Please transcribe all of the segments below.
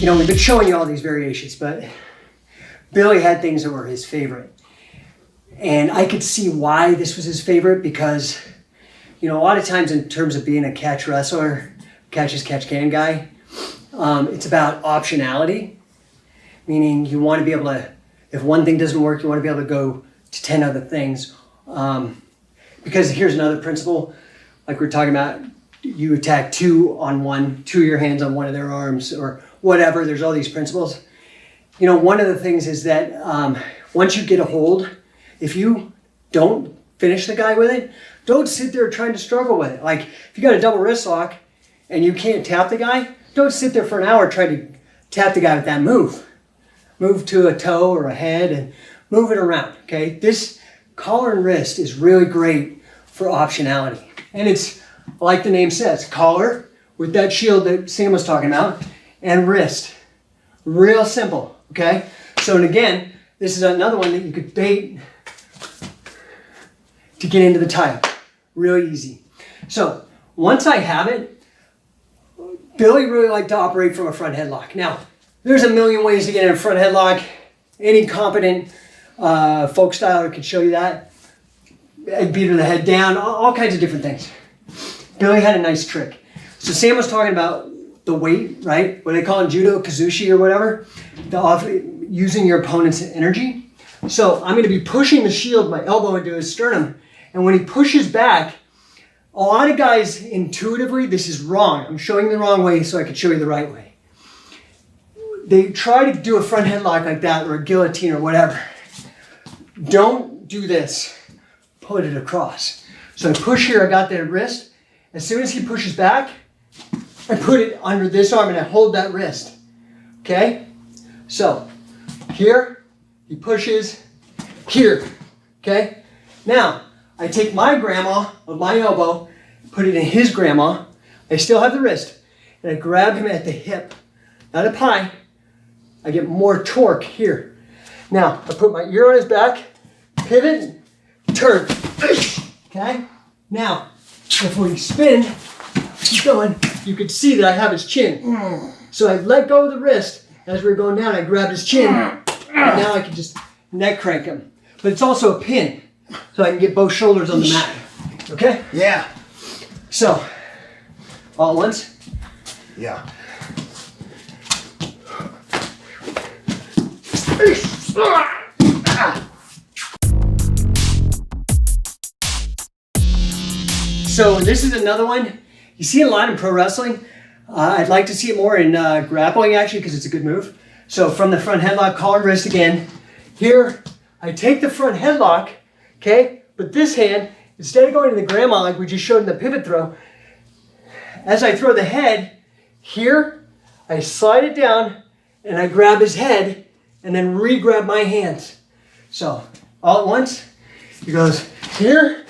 you know, we've been showing you all these variations, but Billy had things that were his favorite. And I could see why this was his favorite because, you know, a lot of times in terms of being a catch wrestler, catch as catch can guy, it's about optionality, meaning you want to be able to, if one thing doesn't work, you want to be able to go to 10 other things. Because here's another principle, like we're talking about, you attack two of your hands on one of their arms or whatever, there's all these principles. You know, one of the things is that once you get a hold, if you don't finish the guy with it, don't sit there trying to struggle with it. Like if you got a double wrist lock and you can't tap the guy, don't sit there for an hour trying to tap the guy with that move. Move to a toe or a head and move it around, okay? This collar and wrist is really great for optionality. And it's, like the name says, collar with that shield that Sam was talking about, and wrist. Real simple, okay? So, and again, this is another one that you could bait to get into the tie-up. Really easy. So, once I have it, Billy really liked to operate from a front headlock. Now, there's a million ways to get in a front headlock. Any competent folk styler can show you that. Beat the head down, all kinds of different things. Billy had a nice trick. So Sam was talking about the weight, right? What they call in judo, kazushi or whatever. Using your opponent's energy. So I'm going to be pushing the shield, my elbow into his sternum. And when he pushes back, a lot of guys intuitively, this is wrong. I'm showing the wrong way so I can show you the right way. They try to do a front headlock like that or a guillotine or whatever. Don't do this. Put it across. So I push here, I got the wrist. As soon as he pushes back, I put it under this arm and I hold that wrist. Okay? So here, he pushes, here. Okay? Now, I take my grandma of my elbow, put it in his grandma. I still have the wrist. And I grab him at the hip. Not up high. I get more torque here. Now, I put my ear on his back, pivot, turn. Okay? Now, if we spin, keep going, you can see that I have his chin. So I let go of the wrist. As we were going down, I grabbed his chin. And now I can just neck crank him. But it's also a pin, so I can get both shoulders on the mat. Okay? Yeah. So, all at once? Yeah. So this is another one. You see it a lot in pro wrestling. I'd like to see it more in grappling actually because it's a good move. So from the front headlock, collar and wrist again. Here, I take the front headlock, okay? But this hand, instead of going to the grandma like we just showed in the pivot throw, as I throw the head, here, I slide it down and I grab his head and then re-grab my hands. So all at once, he goes here,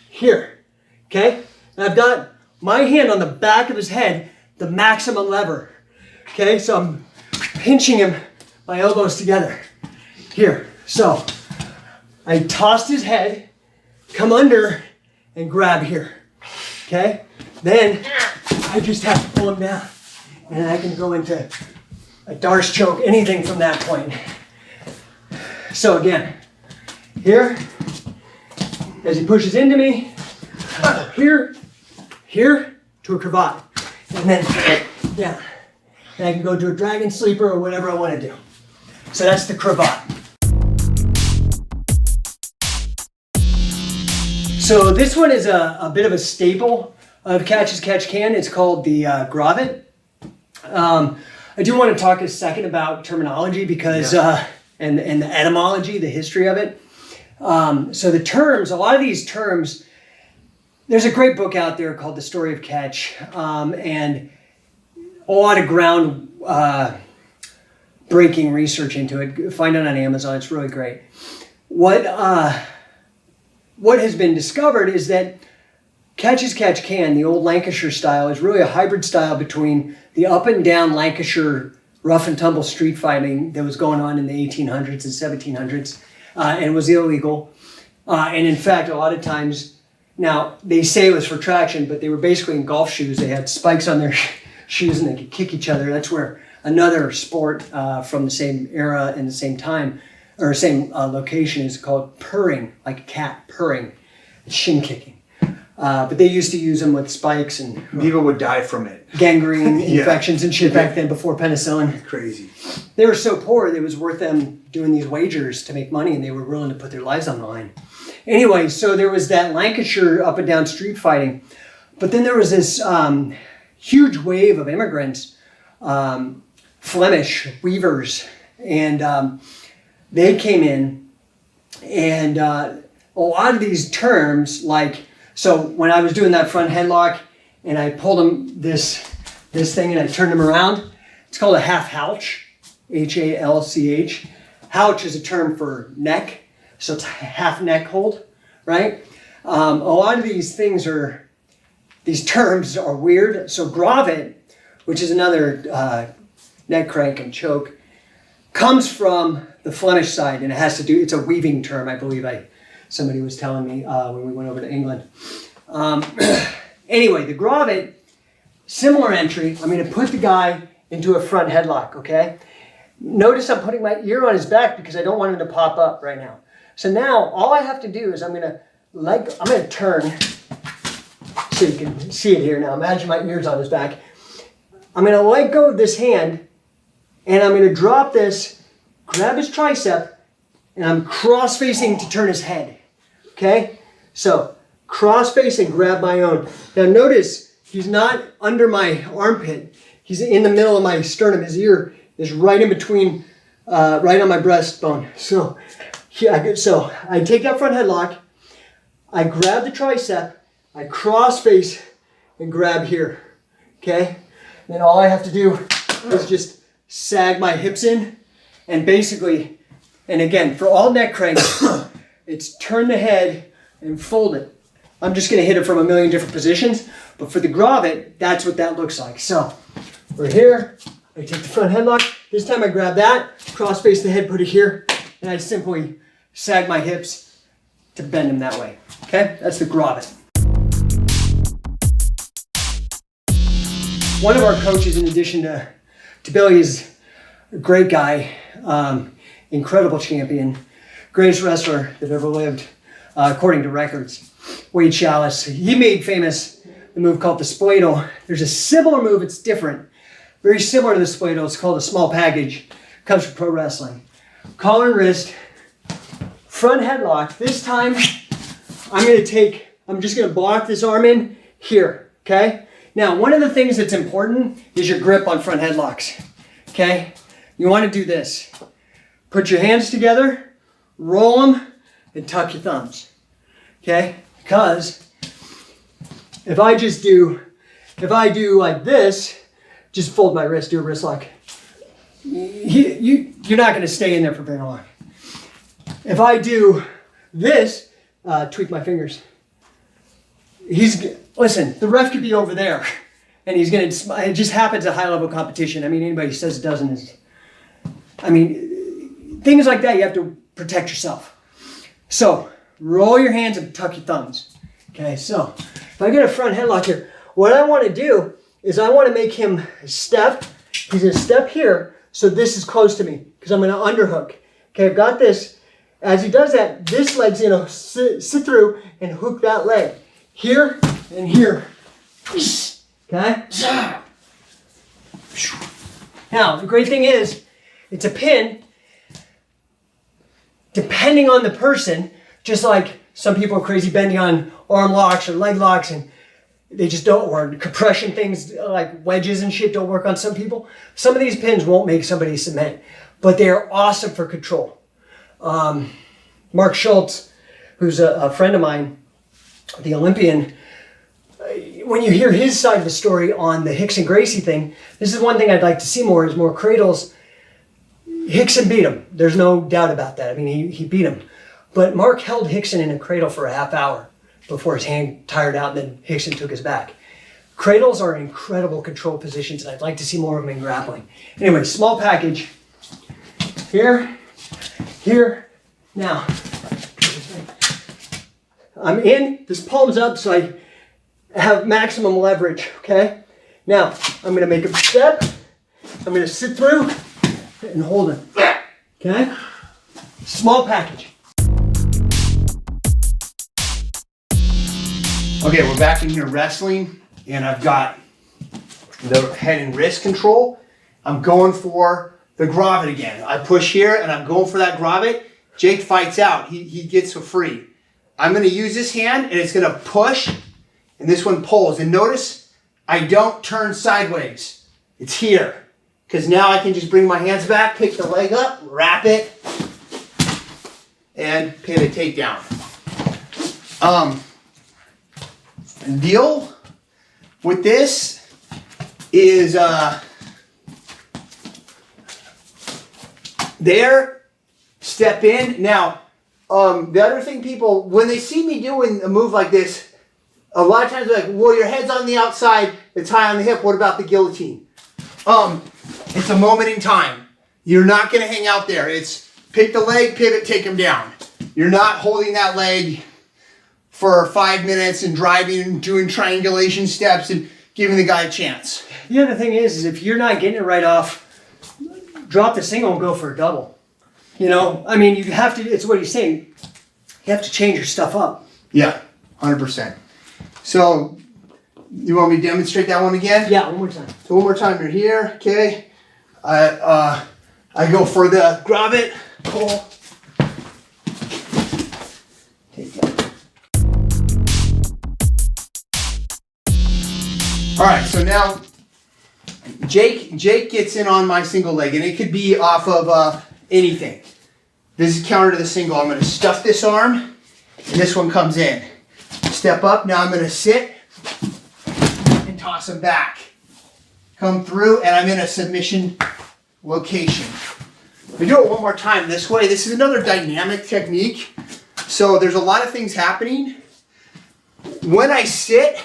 here, okay? And I've got my hand on the back of his head, the maximum lever, okay? So I'm pinching him, my elbows together, here. So I tossed his head, come under, and grab here, okay? Then I just have to pull him down, and I can go into a darce choke, anything from that point. So again, here, as he pushes into me, here, here, to a Crevat, and then down. And I can go to a dragon sleeper or whatever I want to do. So that's the Crevat. So this one is a bit of a staple of Catch as Catch Can. It's called the Grommet. I do want to talk a second about terminology because, and the etymology, the history of it. So the terms, a lot of these terms, there's a great book out there called The Story of Catch, and a lot of ground breaking research into it. Find it on Amazon, it's really great. What has been discovered is that Catch as Catch Can, the old Lancashire style, is really a hybrid style between the up and down Lancashire rough and tumble street fighting that was going on in the 1800s and 1700s, and was illegal. And in fact, a lot of times, now they say it was for traction, but they were basically in golf shoes. They had spikes on their shoes and they could kick each other. That's where Another sport from the same era and the same time, or same location, is called purring, like a cat purring, shin kicking. But they used to use them with spikes, and people would die from it. Gangrene infections and shit back then before penicillin. Crazy. They were so poor, it was worth them doing these wagers to make money, and they were willing to put their lives on the line. Anyway, so there was that Lancashire up and down street fighting. But then there was this huge wave of immigrants, Flemish weavers, and they came in, and a lot of these terms, like, so when I was doing that front headlock and I pulled him this thing and I turned him around, it's called a half halch, H-A-L-C-H. Halch is a term for neck, so it's a half neck hold, right? A lot of these things are, these terms are weird. So Grommet, which is another neck crank and choke, comes from the Flemish side, and it has to do, it's a weaving term, I believe somebody was telling me when we went over to England. Anyway, the Grommet, similar entry. I'm going to put the guy into a front headlock, okay? Notice I'm putting my ear on his back because I don't want him to pop up right now. So now all I have to do is I'm going to turn so you can see it here now. Imagine my ear's on his back. I'm going to let go of this hand, and I'm going to drop this, grab his tricep, and I'm cross-facing to turn his head. Okay? So, cross-facing, grab my own. Now notice, he's not under my armpit. He's in the middle of my sternum. His ear is right in between, right on my breastbone. So, I take that front headlock, I grab the tricep, I cross-face, and grab here. Okay? Then all I have to do is just sag my hips in, and basically, and again, for all neck cranks, it's turn the head and fold it. I'm just going to hit it from a million different positions, but for the Grommet, that's what that looks like. So we're here, I take the front headlock, this time I grab that, cross face the head, put it here, and I simply sag my hips to bend them that way. Okay, that's the Grommet. One of our coaches, in addition to Billy, is a great guy, incredible champion, greatest wrestler that ever lived, according to records. Wade Chalice. He made famous the move called the Spladle. There's a similar move, it's different. Very similar to the Spladle, it's called a small package. Comes from pro wrestling. Collar and wrist, front headlock. This time, I'm just gonna block this arm in here, okay? Now, one of the things that's important is your grip on front headlocks, okay? You wanna do this. Put your hands together, roll them, and tuck your thumbs, okay? Because if I do like this, just fold my wrist, do a wrist lock, you're not gonna stay in there for very long. If I do this, tweak my fingers, listen, the ref could be over there, and he's gonna, it just happens at high level competition. I mean, anybody who says it doesn't is, things like that, you have to protect yourself. So, roll your hands and tuck your thumbs. Okay, so, if I get a front headlock here, what I want to do is I want to make him step. He's going to step here, so this is close to me, because I'm going to underhook. Okay, I've got this. As he does that, this leg's going to sit through and hook that leg. Here and here. Okay? Now, the great thing is, it's a pin. Depending on the person, just like some people are crazy bending on arm locks or leg locks, and they just don't work. Compression things like wedges and shit don't work on some people. Some of these pins won't make somebody submit, but they are awesome for control. Mark Schultz, who's a friend of mine, the Olympian, when you hear his side of the story on the Hickson Gracie thing, this is one thing I'd like to see more, is more cradles. Hickson beat him. There's no doubt about that. I mean, he beat him. But Mark held Hickson in a cradle for a half hour before his hand tired out, and then Hickson took his back. Cradles are incredible control positions, and I'd like to see more of them in grappling. Anyway, small package. Here, here, now. I'm in, this palm's up, so I have maximum leverage, okay? Now, I'm gonna make a step, I'm gonna sit through and hold it. Okay? Small package. Okay, we're back in here wrestling, and I've got the head and wrist control. I'm going for the Grommet again. I push here, and I'm going for that Grommet. Jake fights out. He gets for free. I'm going to use this hand, and it's going to push, and this one pulls. And notice I don't turn sideways. It's here. Because now I can just bring my hands back, pick the leg up, wrap it, and pin a takedown. Deal with this is there, step in. Now, the other thing people, when they see me doing a move like this, a lot of times they're like, well, your head's on the outside, it's high on the hip, what about the guillotine? It's a moment in time. You're not going to hang out there. It's pick the leg, pivot, take him down. You're not holding that leg for 5 minutes and driving and doing triangulation steps and giving the guy a chance. The other thing is if you're not getting it right off, drop the single and go for a double. You know, I mean, you have to, it's what he's saying, you have to change your stuff up. Yeah, 100%. So, you want me to demonstrate that one again? Yeah, one more time. So one more time, you're here, okay? I go for the Grommet, pull. Take that. All right, so now Jake gets in on my single leg, and it could be off of anything. This is counter to the single. I'm gonna stuff this arm, and this one comes in. Step up, now I'm gonna sit and toss him back. Come through, and I'm in a submission location. We do it one more time this way. This is another dynamic technique. So there's a lot of things happening. When I sit,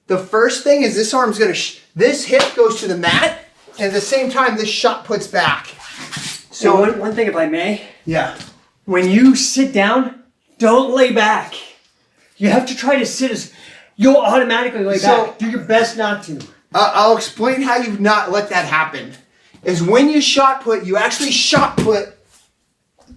the first thing is this arm's gonna, this hip goes to the mat, and at the same time, this shot puts back. So one thing, if I may. Yeah. When you sit down, don't lay back. You have to try to sit as, you'll automatically lay back. Do your best not to. I'll explain how you not let that happen. Is when you shot put, you actually shot put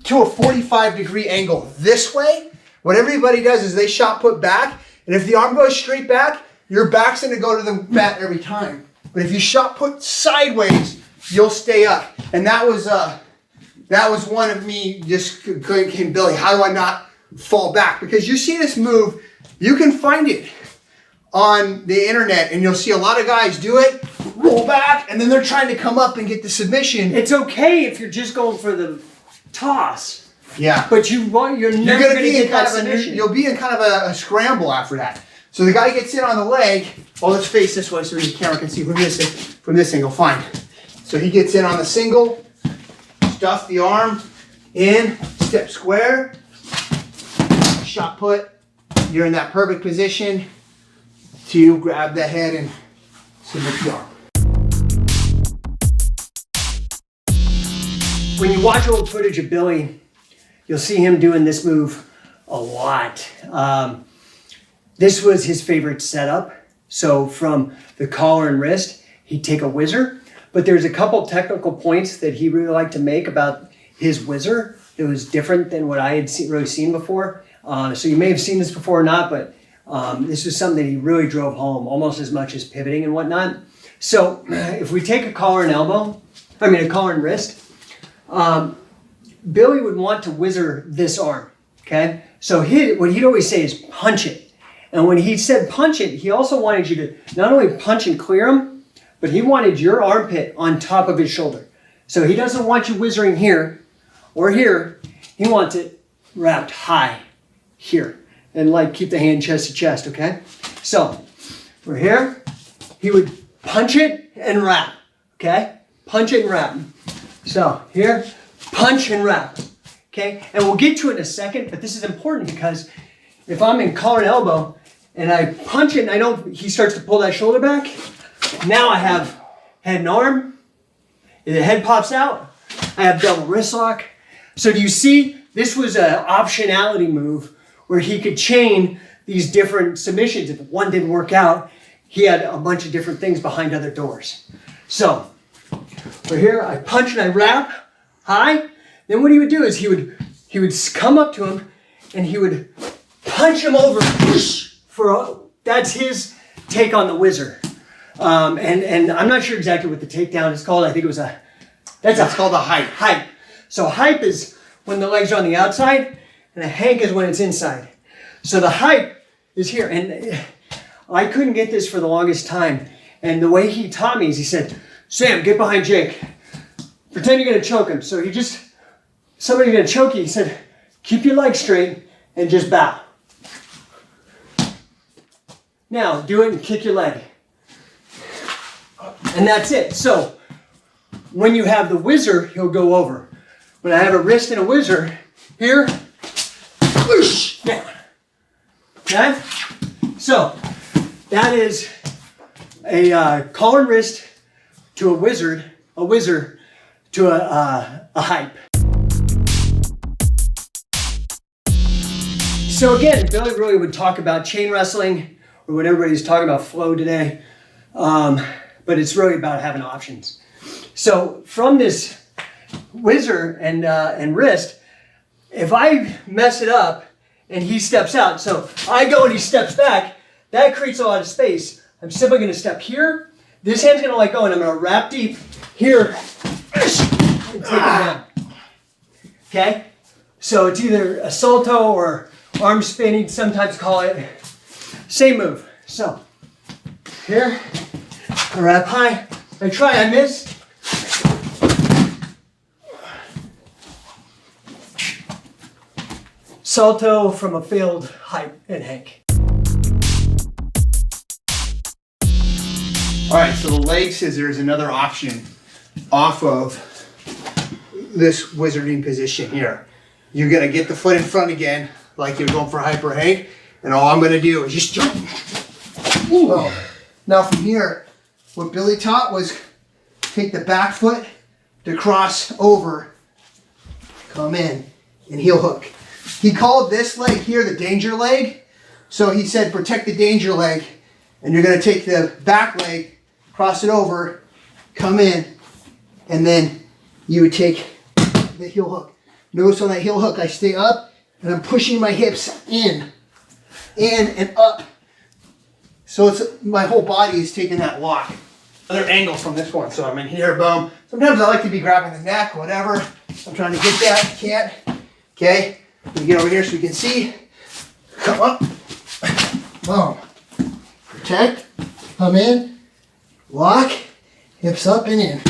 to a 45-degree angle this way. What everybody does is they shot put back, and if the arm goes straight back, your back's gonna go to the mat every time. But if you shot put sideways, you'll stay up. And that was one of me just going, Billy, how do I not fall back? Because you see this move, you can find it on the internet, and you'll see a lot of guys do it, roll back, and then they're trying to come up and get the submission. It's okay if you're just going for the toss. Yeah. But you're never going to get that submission. You'll be in kind of a scramble after that. So the guy gets in on the leg. Oh, let's face this way so the camera can see from this angle. Fine. So he gets in on the single, stuff the arm in, step square, shot put. You're in that perfect position to grab the head and submit the arm. When you watch old footage of Billy, you'll see him doing this move a lot. This was his favorite setup. So from the collar and wrist, he'd take a Whizzer. But there's a couple technical points that he really liked to make about his Whizzer. It was different than what I had really seen before. So you may have seen this before or not, but this was something that he really drove home almost as much as pivoting and whatnot. So if we take a collar and wrist, Billy would want to Whizzer this arm, okay? So what he'd always say is punch it. And when he said punch it, he also wanted you to not only punch and clear him, but he wanted your armpit on top of his shoulder. So he doesn't want you Whizzering here or here. He wants it wrapped high here. And like keep the hand chest to chest, okay? So we're here. He would punch it and wrap, okay? Punch it and wrap. So here, punch and wrap, okay? And we'll get to it in a second, but this is important because if I'm in collar and elbow and I punch it and he starts to pull that shoulder back, now I have head and arm, the head pops out, I have double wrist lock. So do you see, this was an optionality move where he could chain these different submissions. If one didn't work out, he had a bunch of different things behind other doors. So So here, I punch and I wrap high. Then what he would do is he would come up to him and he would punch him over that's his take on the Whizzer. And I'm not sure exactly what the takedown is called. I think it was That's called a hype. Hype. So hype is when the legs are on the outside, and a hank is when it's inside. So the hype is here, and I couldn't get this for the longest time. And the way he taught me is he said, Sam, get behind Jake. Pretend you're gonna choke him. So somebody's gonna choke you. He said, keep your legs straight and just bow. Now, do it and kick your leg. And that's it. So, when you have the Whizzer, he'll go over. When I have a wrist and a Whizzer, here, whoosh, down. Okay? So, that is a collar and wrist to a Whizzer to a hype. So again, Billy really would talk about chain wrestling, or what everybody's talking about, flow today, but it's really about having options. So from this Whizzer and wrist, if I mess it up and he steps out, so I go and he steps back, that creates a lot of space. I'm simply going to step here, this hand's going to let go, and I'm going to wrap deep here and take it down. Okay? So it's either a salto or arm spinning, sometimes call it. Same move. So here, I wrap high, I try, I miss. Salto from a failed hype and hank. All right, so the leg scissor is another option off of this wizarding position here. You're gonna get the foot in front again, like you're going for a hyper hank, and all I'm gonna do is just jump. Ooh. Now from here, what Billy taught was take the back foot to cross over, come in, and heel hook. He called this leg here the danger leg. So he said protect the danger leg, and you're gonna take the back leg, cross it over, come in, and then you would take the heel hook. Notice on that heel hook, I stay up and I'm pushing my hips in and up. So it's my whole body is taking that lock. Another angle from this one. So I'm in here, boom. Sometimes I like to be grabbing the neck, whatever. I'm trying to get that, can't. Okay, let me get over here so you can see. Come up, boom. Protect, come in, lock, hips up and in.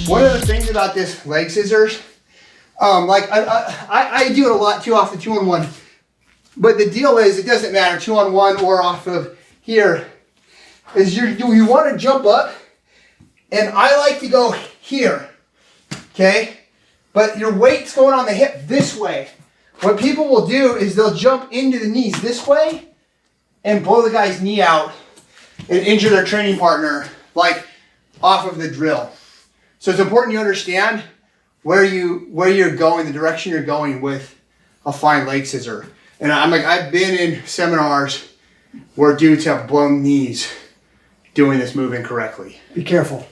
One of the things about this leg scissors, like I do it a lot too off the 2-on-1, but the deal is it doesn't matter 2-on-1 or off of here, is you want to jump up, and I like to go here, okay? But your weight's going on the hip this way. What people will do is they'll jump into the knees this way and blow the guy's knee out and injure their training partner, like off of the drill. So it's important you understand where you're going, the direction you're going with a fine leg scissor. And I've been in seminars where dudes have blown knees doing this move incorrectly. Be careful.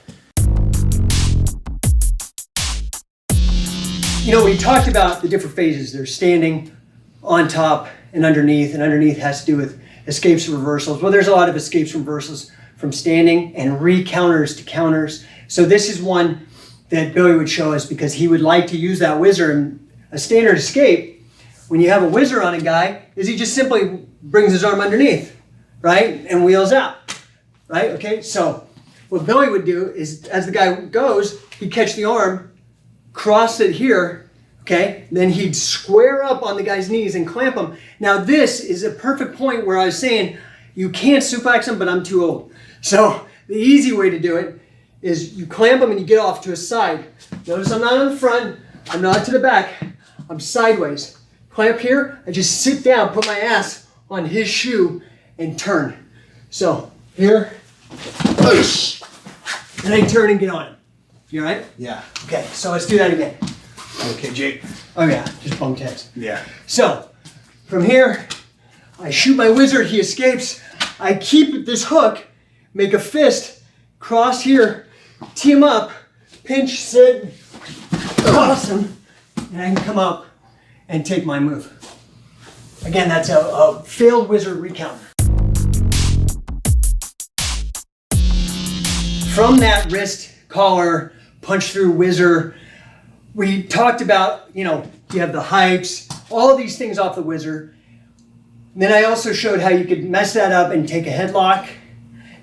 You know, we talked about the different phases. There's standing, on top, and underneath has to do with escapes and reversals. Well, there's a lot of escapes and reversals from standing and re-counters to counters. So this is one that Billy would show us because he would like to use that Whizzer. And a standard escape, when you have a Whizzer on a guy, is he just simply brings his arm underneath, right? And wheels out, right? Okay, so what Billy would do is as the guy goes, he'd catch the arm, cross it here, okay? Then he'd square up on the guy's knees and clamp him. Now this is a perfect point where I was saying, you can't suplex him, but I'm too old. So the easy way to do it is you clamp him and you get off to his side. Notice I'm not on the front, I'm not to the back, I'm sideways. Clamp here, I just sit down, put my ass on his shoe and turn. So here, and I turn and get on him. You all right? Yeah. Okay, so let's do that again. Okay, Jake. Oh yeah, just bumped heads. Yeah. So, from here, I shoot my Whizzer, he escapes. I keep this hook, make a fist, cross here, tee him up, pinch, sit, cross him, and I can come up and take my move. Again, that's a failed Whizzer recounter. From that wrist collar, punch through Whizzer, we talked about, you have the hypes, all these things off the Whizzer. Then I also showed how you could mess that up and take a headlock,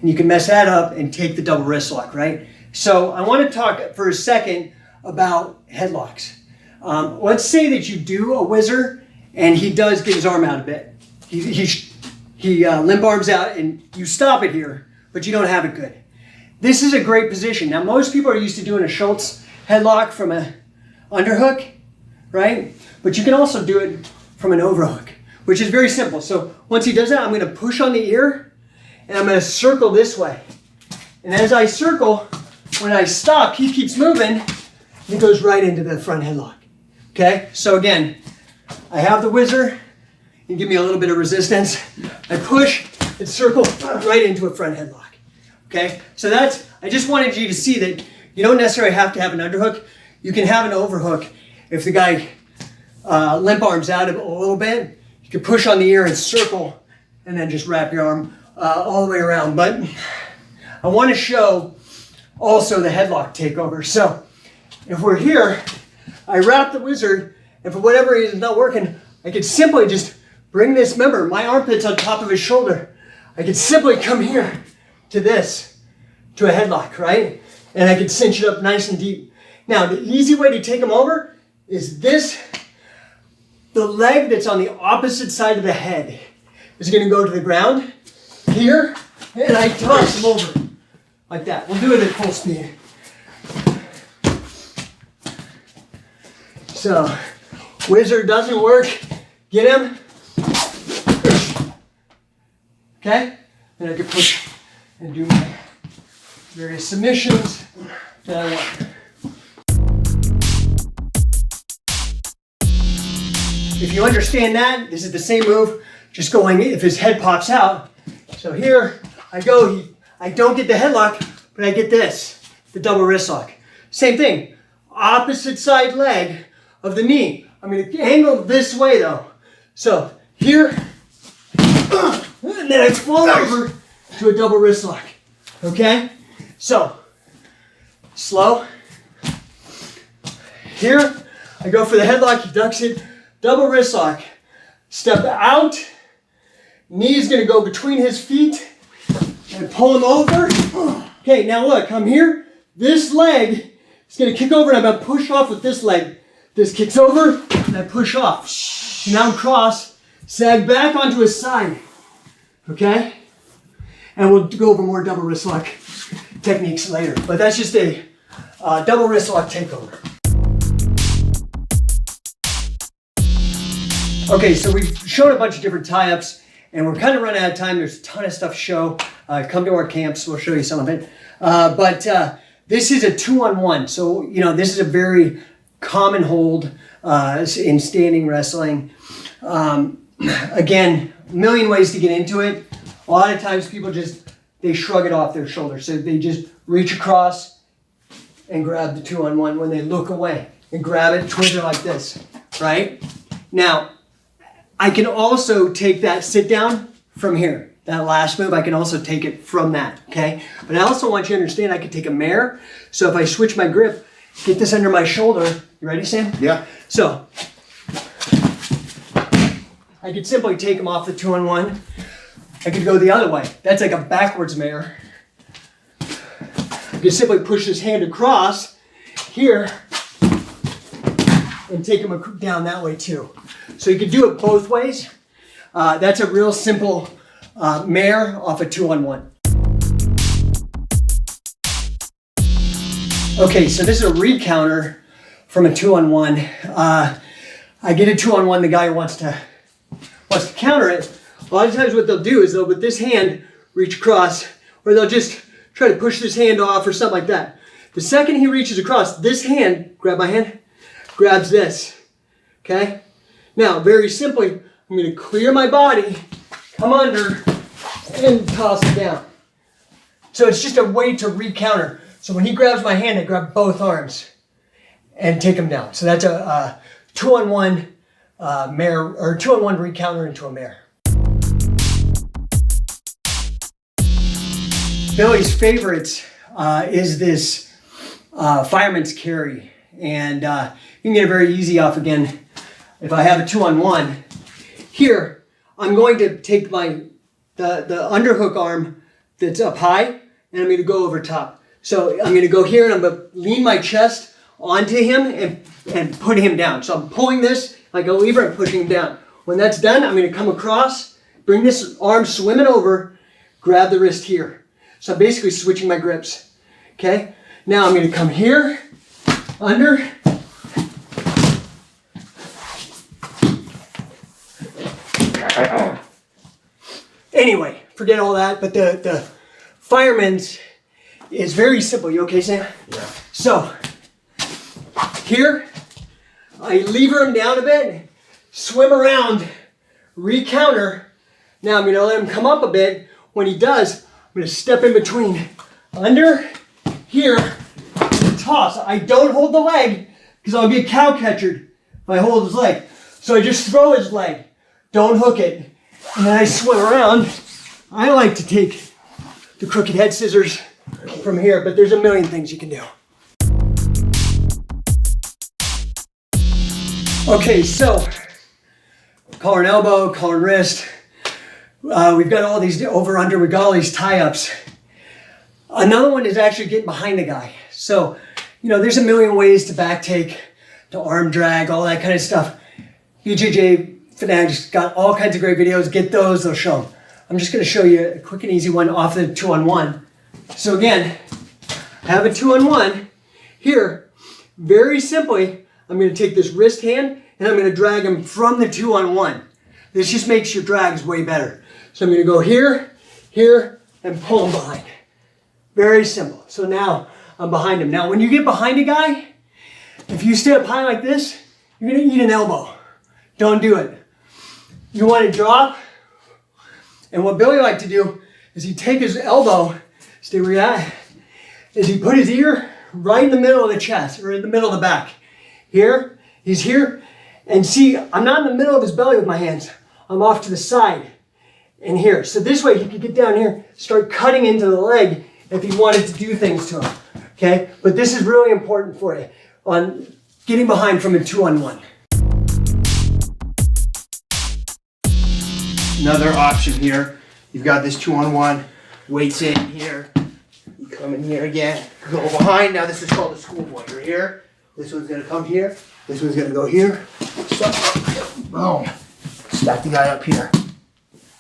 and you can mess that up and take the double wrist lock, right? So I want to talk for a second about headlocks. Let's say that you do a Whizzer and he does get his arm out a bit. He limp arms out and you stop it here, but you don't have it good. This is a great position. Now most people are used to doing a Schultz headlock from a underhook, right? But you can also do it from an overhook, which is very simple. So once he does that, I'm going to push on the ear and I'm going to circle this way. And as I circle, when I stop, he keeps moving and he goes right into the front headlock. Okay, so again, I have the Whizzer. You give me a little bit of resistance. I push and circle right into a front headlock. Okay, so I just wanted you to see that you don't necessarily have to have an underhook. You can have an overhook. If the guy limp arms out a little bit, you can push on the ear and circle and then just wrap your arm all the way around. But I want to show also the headlock takeover. So if we're here, I wrap the Whizzer, and for whatever reason it's not working, I could simply just bring this, remember, my armpit's on top of his shoulder. I could simply come here to a headlock, right? And I could cinch it up nice and deep. Now, the easy way to take him over is this. The leg that's on the opposite side of the head is going to go to the ground here, and I toss him over like that. We'll do it at full speed. So, Whizzer doesn't work. Get him. Okay? Then I can push and do my various submissions that I want. If you understand that, this is the same move, just going if his head pops out. So here I go, I don't get the headlock, but I get this, the double wrist lock. Same thing, opposite side leg of the knee. I'm going to angle this way though. So here, and then I fall over to a double wrist lock. Okay? So, slow. Here, I go for the headlock, he ducks it, double wrist lock. Step out, knee is going to go between his feet, and pull him over. Okay, now look, I'm here. This leg is going to kick over, and I'm going to push off with this leg. This kicks over, and I push off. So now I'm cross, sag back onto his side. Okay? And we'll go over more double wrist lock techniques later. But that's just a double wrist lock takeover. Okay, so we've shown a bunch of different tie-ups, and we're kind of running out of time. There's a ton of stuff to show. Come to our camps, we'll show you some of it. But this is a 2-on-1. So, this is a very common hold in standing wrestling. Again, a million ways to get into it. A lot of times people they shrug it off their shoulders. So they just reach across and grab the 2-on-1 when they look away. And grab it, twist it like this, right? Now, I can also take that sit down from here. That last move, I can also take it from that, okay? But I also want you to understand I can take a Mare. So if I switch my grip, get this under my shoulder. You ready, Sam? Yeah. So, I could simply take him off the 2-on-1. I could go the other way. That's like a backwards Mare. I could simply push his hand across here and take him down that way too. So you could do it both ways. That's a real simple Mare off a 2-on-1. Okay, so this is a recounter from a 2-on-1. I get a 2-on-1, the guy who wants to counter it. A lot of times what they'll do is they'll with this hand reach across, or they'll just try to push this hand off or something like that. The second he reaches across, this hand, grab my hand, grabs this, okay? Now, very simply, I'm going to clear my body, come under, and toss it down. So it's just a way to re-counter. So when he grabs my hand, I grab both arms and take him down. So that's a 2-on-1 Mare, or 2-on-1 re-counter into a Mare. Billy's favorites is this Fireman's carry. And you can get it very easy off again. If I have a 2-on-1, here, I'm going to take the underhook arm that's up high, and I'm going to go over top. So I'm going to go here, and I'm going to lean my chest onto him and put him down. So I'm pulling this like a lever and pushing him down. When that's done, I'm going to come across, bring this arm swimming over, grab the wrist here. So I'm basically switching my grips. Okay? Now I'm going to come here, under. Anyway, forget all that, but the Fireman's is very simple. You okay, Sam? Yeah. So, here, I lever him down a bit, swim around, re-counter. Now I'm going to let him come up a bit. When he does, I'm going to step in between, under, here, and toss. I don't hold the leg, because I'll get cow catchered if I hold his leg. So I just throw his leg, don't hook it, and then I swim around. I like to take the crooked head scissors from here, but there's a million things you can do. Okay, so collar and elbow, collar and wrist. We've got all these over under, we've got all these tie-ups. Another one is actually getting behind the guy. So, there's a million ways to back take, to arm drag, all that kind of stuff. BJJ Fanatics got all kinds of great videos. Get those, they'll show them. I'm just going to show you a quick and easy one off the 2-on-1. So again, I have a 2-on-1. Here, very simply, I'm going to take this wrist hand and I'm going to drag him from the 2-on-1. This just makes your drags way better. So I'm going to go here, here, and pull him behind. Very simple. So now I'm behind him. Now when you get behind a guy, if you stay up high like this, you're going to eat an elbow. Don't do it. You want to drop. And what Billy liked to do is he'd take his elbow, stay where you're at, is he put his ear right in the middle of the chest, or in the middle of the back. Here, he's here, and see, I'm not in the middle of his belly with my hands. I'm off to the side, and here. So this way he could get down here, start cutting into the leg if he wanted to do things to him, okay? But this is really important for you, on getting behind from a 2-on-1. Another option here, you've got this 2-on-1, weights in here, you come in here again, go behind. Now this is called a schoolboy. You're here, this one's going to come here, this one's going to go here, boom, stack the guy up here.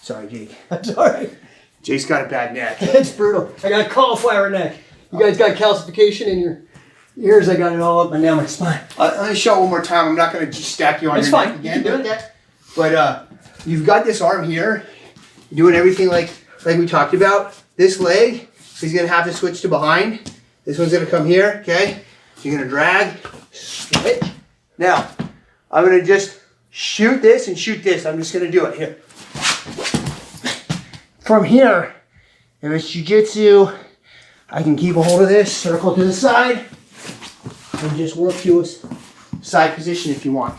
Sorry, Jake. That's all right. Jake's got a bad neck. It's brutal. I got a cauliflower neck. You guys got calcification in your ears. I got it all up and down my spine. Let me show it one more time. I'm not going to just stack you on your neck again. You can do it. But you've got this arm here, doing everything like we talked about. This leg, he's going to have to switch to behind. This one's going to come here, okay? So you're going to drag, switch. Now, I'm going to just shoot this and shoot this. I'm just going to do it here. From here, if it's jiu-jitsu, I can keep a hold of this, circle to the side, and just work to a side position if you want.